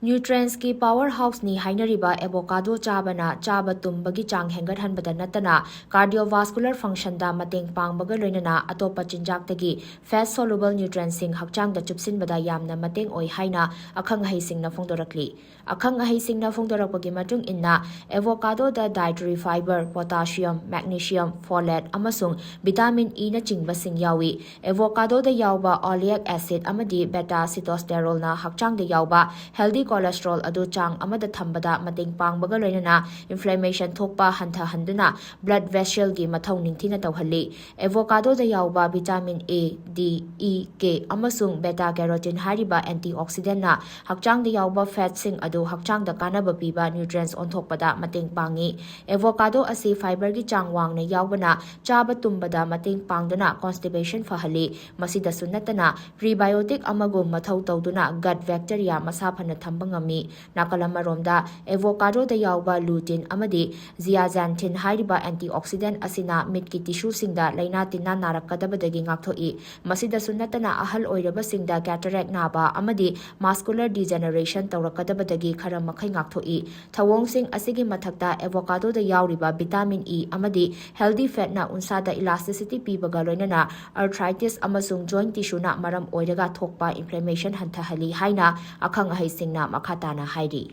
Nutrients ki powerhouse ni hainariba avocado chabana chaba tumbagi chang hengathanbada natana cardiovascular function da mateng pangbaga loinana atopa chinjaktagi fat soluble nutrients sing hakchang da chupsinbada yamna mateng oi haina akhang haisingna phongdorakli akhang haisingna phongdorakpagi matung inna avocado da dietary fiber potassium magnesium folate amasung vitamin E na chingba sing yawi avocado da yawba oleic acid amadi beta sitosterol na hakchang da yawba healthy cholesterol adu chang amada thambada mateng pangbaga loinana inflammation thokpa hantha handuna blood vessel gi mathau ningthina tawhalli avocado da yawba vitamin A D E K amasung beta carotene hariba antioxidant na hakchang da yawba fat sing adu hakchang da kanaba piba nutrients onthokpada mateng pangi avocado asi fiber gi chang wangna yawbana chaba tumbada mateng pangduna constipation fahalli masida sunatana prebiotic amagum mathau tawduna gut bacteria masa phana ngami nakalamaromda avocado da yawba lutein amadi zeaxanthin hariba antioxidant asina mitki tissue singda laina tinna narakadabadagi ngakthoi masida sunnatana ahal oiraba singda cataract naba amadi muscular degeneration tawrakadabadagi khara makhai ngakthoi thawong sing asigi mathakta avocado da yawriba vitamin E amadi healthy fat na unsada elasticity pibaga loinana arthritis amasung joint tissue na maram oiraga thokpa inflammation hantahali haina akhang haisingna makhatana hairi